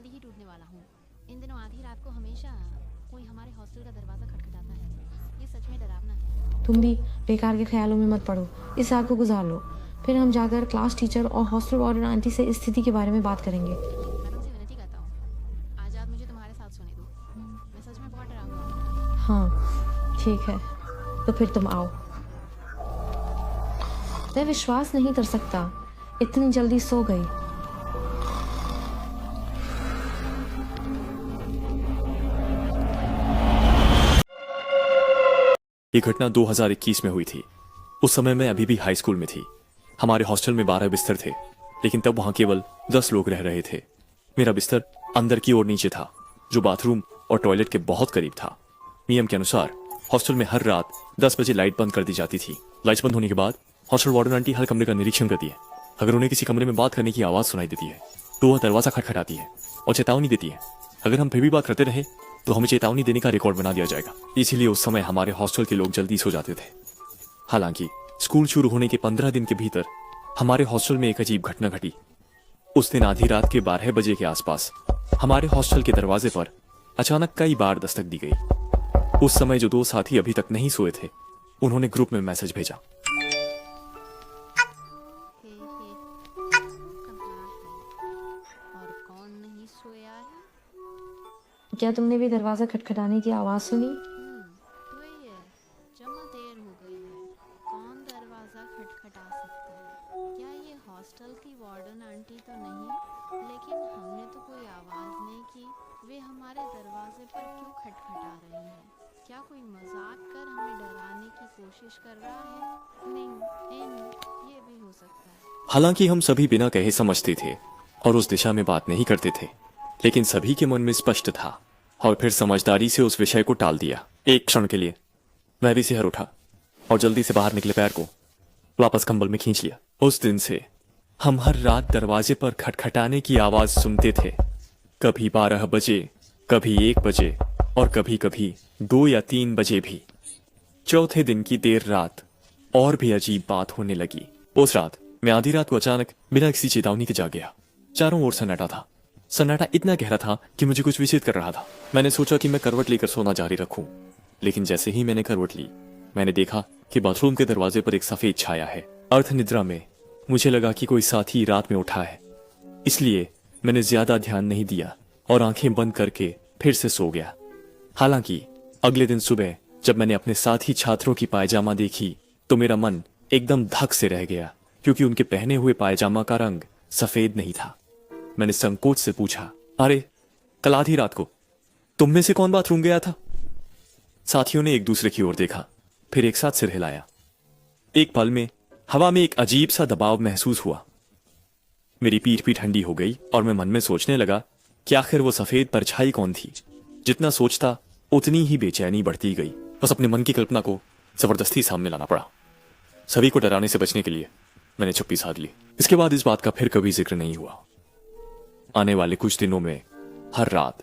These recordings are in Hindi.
जल्दी ही टूटने वाला हूँ। इन दिनों आधी रात को हमेशा कोई हमारे हॉस्टल का दरवाज़ा खटखटाता है। ये सच में डरावना है। तुम भी बेकार के ख्यालों में मत पड़ो, इस रात को गुजार लो, फिर हम जाकर क्लास टीचर और हॉस्टल वार्डन आंटी से इस स्थिति के बारे में बात करेंगे। मैं तुमसे विनती करता हूँ, आज रात मुझे तुम्हारे साथ सोने दो। मैं सच में बहुत डरा हुआ हूँ। हाँ ठीक है, तो फिर तुम आओ। मैं विश्वास नहीं कर सकता, इतनी जल्दी सो गई। ये घटना 2021 में हुई थी। उस समय मैं अभी भी हाई स्कूल में थी। हमारे हॉस्टल में 12 बिस्तर थे, लेकिन तब वहां केवल 10 लोग रह रहे थे। मेरा बिस्तर अंदर की ओर नीचे था, जो बाथरूम और टॉयलेट के बहुत करीब था। नियम के अनुसार हॉस्टल में हर रात 10 बजे लाइट बंद कर दी जाती थी। लाइट्स बंद होने के बाद हॉस्टल वार्डन आंटी हर कमरे का निरीक्षण करती है। अगर उन्हें किसी कमरे में बात करने की आवाज सुनाई देती है तो वह दरवाजा खटखटाती है और चेतावनी देती है। अगर हम फिर भी बात करते रहे तो हमें चेतावनी देने का रिकॉर्ड बना दिया जाएगा। इसीलिए उस समय हमारे हॉस्टल के लोग जल्दी सो जाते थे। हालांकि स्कूल शुरू होने के 15 दिन के भीतर हमारे हॉस्टल में एक अजीब घटना घटी। उस दिन आधी रात के 12 बजे के आसपास हमारे हॉस्टल के दरवाजे पर अचानक कई बार दस्तक दी गई। उस समय जो 2 साथी अभी तक नहीं सोए थे, उन्होंने ग्रुप में मैसेज भेजा। और कौन नहीं सोया है? क्या तुमने भी दरवाज़ा खटखटाने की आवाज़ सुनी? वही है, जमा देर हो गई है। कौन दरवाज़ा खटखटा सकता है? क्या ये हॉस्टल की वार्डन आंटी तो नहीं? लेकिन हमने तो कोई आवाज़ नहीं की। वे हमारे दरवाजे पर क्यों खटखटा रही हैं? क्या कोई मजाक कर हमें डराने की कोशिश कर रहा है? नहीं, ये भी हो सकता है। हालांकि हम सभी बिना कहे समझते थे और उस दिशा में बात नहीं करते थे, लेकिन सभी के मन में स्पष्ट था। और फिर समझदारी से उस विषय को टाल दिया। एक क्षण के लिए मैं भी सिहर उठा और जल्दी से बाहर निकले पैर को वापस कंबल में खींच लिया। उस दिन से हम हर रात दरवाजे पर खटखटाने की आवाज सुनते थे। कभी 12 बजे, कभी 1 बजे और कभी कभी 2 या 3 बजे भी। चौथे दिन की देर रात और भी अजीब बात होने लगी। उस रात मैं आधी रात को अचानक बिना किसी चेतावनी के जाग गया। चारों ओर सन्नाटा था। सन्नाटा इतना गहरा था कि मुझे कुछ विचलित कर रहा था। मैंने सोचा कि मैं करवट लेकर सोना जारी रखूं, लेकिन जैसे ही मैंने करवट ली, मैंने देखा कि बाथरूम के दरवाजे पर एक सफेद छाया है। अर्ध निद्रा में मुझे लगा कि कोई साथी रात में उठा है, इसलिए मैंने ज्यादा ध्यान नहीं दिया और आंखें बंद करके फिर से सो गया। हालांकि अगले दिन सुबह जब मैंने अपने साथी छात्रों की पायजामा देखी तो मेरा मन एकदम धक से रह गया, क्योंकि उनके पहने हुए पायजामा का रंग सफेद नहीं था। मैंने संकोच से पूछा, अरे कल आधी रात को तुम में से कौन बाथरूम गया था? साथियों ने एक दूसरे की ओर देखा, फिर एक साथ सिर हिलाया। एक पल में हवा में एक अजीब सा दबाव महसूस हुआ। मेरी पीठ भी ठंडी हो गई और मैं मन में सोचने लगा कि आखिर वो सफेद परछाई कौन थी। जितना सोचता उतनी ही बेचैनी बढ़ती गई। बस अपने मन की कल्पना को जबरदस्ती सामने लाना पड़ा। सभी को डराने से बचने के लिए मैंने चुप्पी साध ली। इसके बाद इस बात का फिर कभी जिक्र नहीं हुआ। आने वाले कुछ दिनों में हर रात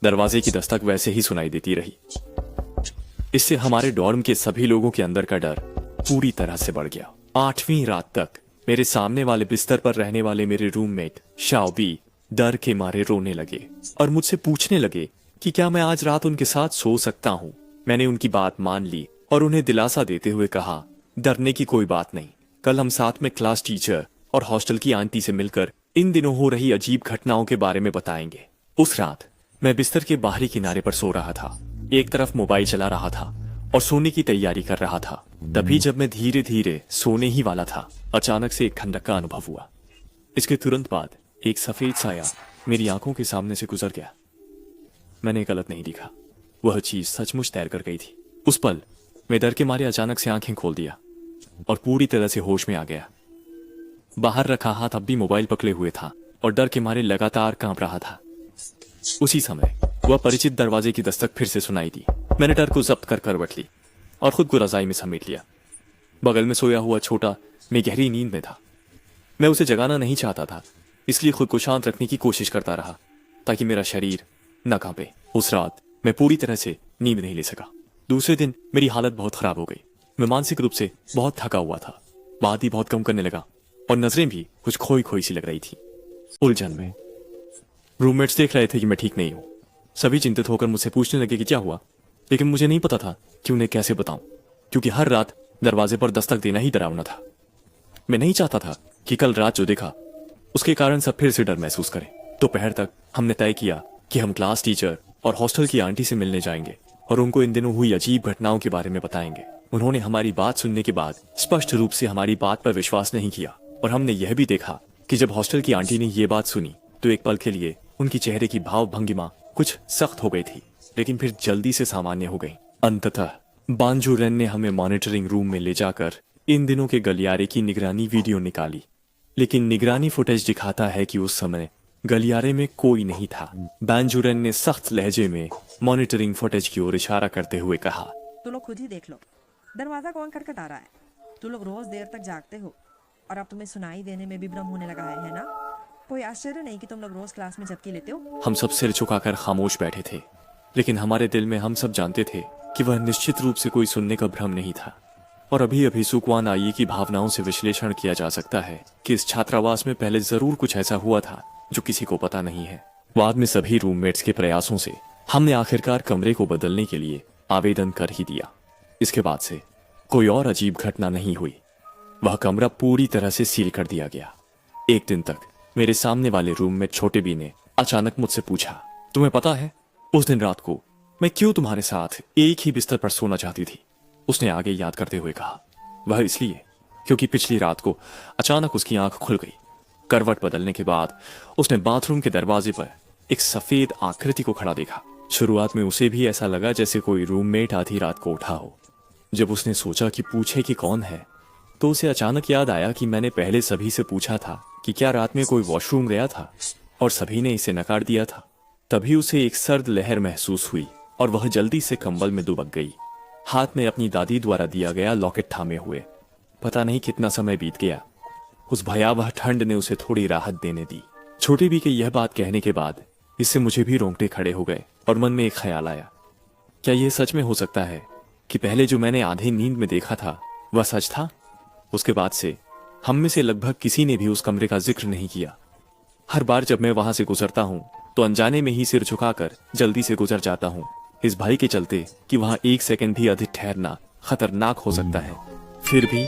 दरवाजे की दस्तक वैसे ही सुनाई देती रही। इससे हमारे डॉर्म के सभी लोगों के अंदर का डर पूरी तरह से बढ़ गया। 8वीं रात तक मेरे सामने वाले बिस्तर पर रहने वाले मेरे रूममेट शाओबी डर के मारे रोने लगे और मुझसे पूछने लगे कि क्या मैं आज रात उनके साथ सो सकता हूं। मैंने उनकी बात मान ली और उन्हें दिलासा देते हुए कहा, डरने की कोई बात नहीं। कल हम साथ में क्लास टीचर और हॉस्टल की आंटी से मिलकर इन दिनों हो रही अजीब घटनाओं के बारे में बताएंगे। उस रात मैं बिस्तर के बाहरी किनारे पर सो रहा था। एक तरफ मोबाइल चला रहा था और सोने की तैयारी कर रहा था। तभी जब मैं धीरे धीरे सोने ही वाला था, अचानक से एक ठंडक का अनुभव हुआ। इसके तुरंत बाद एक सफेद साया मेरी आंखों के सामने से गुजर गया। मैंने गलत नहीं दिखा, वह चीज सचमुच तैर कर गई थी। उस पल मैं डर के मारे अचानक से आंखें खोल दिया और पूरी तरह से होश में आ गया। बाहर रखा हाथ अब भी मोबाइल पकड़े हुए था और डर के मारे लगातार कांप रहा था। उसी समय वह परिचित दरवाजे की दस्तक फिर से सुनाई दी। मैंने डर को जब्त कर करवट ली और खुद को रजाई में समेट लिया। बगल में सोया हुआ छोटा मैं गहरी नींद में था। मैं उसे जगाना नहीं चाहता था, इसलिए खुद को शांत रखने की कोशिश करता रहा ताकि मेरा शरीर न कांपे। उस रात मैं पूरी तरह से नींद नहीं ले सका। दूसरे दिन मेरी हालत बहुत खराब हो गई। मैं मानसिक रूप से बहुत थका हुआ था। बात ही बहुत कम करने लगा और नजरें भी कुछ खोई खोई सी लग रही थी। उलझन में रूममेट्स देख रहे थे कि मैं ठीक नहीं हूँ। सभी चिंतित होकर मुझसे पूछने लगे कि क्या हुआ, लेकिन मुझे नहीं पता था कि उन्हें कैसे बताऊं, क्योंकि हर रात दरवाजे पर दस्तक देना ही डरावना था। मैं नहीं चाहता था कि कल रात जो देखा उसके कारण सब फिर से डर महसूस करें। दोपहर तक हमने तय किया कि हम क्लास टीचर और हॉस्टल की आंटी से मिलने जाएंगे और उनको इन दिनों हुई अजीब घटनाओं के बारे में बताएंगे। उन्होंने हमारी बात सुनने के बाद स्पष्ट रूप से हमारी बात पर विश्वास नहीं किया, और हमने यह भी देखा कि जब हॉस्टल की आंटी ने यह बात सुनी तो एक पल के लिए उनकी चेहरे की भाव भंगिमा कुछ सख्त हो गई थी, लेकिन फिर जल्दी से सामान्य हो गई। अंततः बांजू रेन ने हमें मॉनिटरिंग रूम में ले जाकर इन दिनों के गलियारे की निगरानी वीडियो निकाली, लेकिन निगरानी फुटेज दिखाता है कि उस समय गलियारे में कोई नहीं था। बांजूरन ने सख्त लहजे में मॉनिटरिंग फुटेज की ओर इशारा करते हुए कहा, तू लोग खुद ही देख लो, दरवाजा कौन खटखटा रहा है। तू लोग रोज देर तक जागते हो और अब तुम्हें सुनाई देने में भी भ्रम होने लगा है ना? कोई आश्चर्य नहीं कि तुम लोग रोज क्लास में झपकी लेते हो। हम सब सिर झुकाकर खामोश बैठे थे, लेकिन हमारे दिल में हम सब जानते थे कि वह निश्चित रूप से कोई सुनने का भ्रम नहीं था। और अभी अभी सुकवान आइए की भावनाओं से विश्लेषण किया जा सकता है कि इस छात्रावास में पहले जरूर कुछ ऐसा हुआ था जो किसी को पता नहीं है। बाद में सभी रूममेट्स के प्रयासों से हमने आखिरकार कमरे को बदलने के लिए आवेदन कर ही दिया। इसके बाद से कोई और अजीब घटना नहीं हुई। वह कमरा पूरी तरह से सील कर दिया गया। एक दिन तक मेरे सामने वाले रूम में छोटे बी ने अचानक मुझसे पूछा, तुम्हें पता है उस दिन रात को मैं क्यों तुम्हारे साथ एक ही बिस्तर पर सोना चाहती थी? उसने आगे याद करते हुए कहा, वह इसलिए क्योंकि पिछली रात को अचानक उसकी आंख खुल गई। करवट बदलने के बाद उसने बाथरूम के दरवाजे पर एक सफेद आकृति को खड़ा देखा। शुरुआत में उसे भी ऐसा लगा जैसे कोई रूममेट आधी रात को उठा हो। जब उसने सोचा कि पूछे कि कौन है, तो उसे अचानक याद आया कि मैंने पहले सभी से पूछा था कि क्या रात में कोई वॉशरूम गया था, और सभी ने इसे नकार दिया था। तभी उसे एक सर्द लहर महसूस हुई और वह जल्दी से कंबल में दुबक गई, हाथ में अपनी दादी द्वारा दिया गया लॉकेट थामे हुए। पता नहीं कितना समय बीत गया, उस भयावह ठंड ने उसे थोड़ी राहत देने दी। छोटी बी के यह बात कहने के बाद इससे मुझे भी रोंगटे खड़े हो गए और मन में एक ख्याल आया, क्या यह सच में हो सकता है कि पहले जो मैंने आधी नींद में देखा था वह सच था? उसके बाद से हम में से लगभग किसी ने भी उस कमरे का जिक्र नहीं किया। हर बार जब मैं वहां से गुजरता हूं तो अनजाने में ही सिर झुकाकर जल्दी से गुजर जाता हूं, इस भय के चलते कि वहां एक सेकंड भी अधिक ठहरना खतरनाक हो सकता है। फिर भी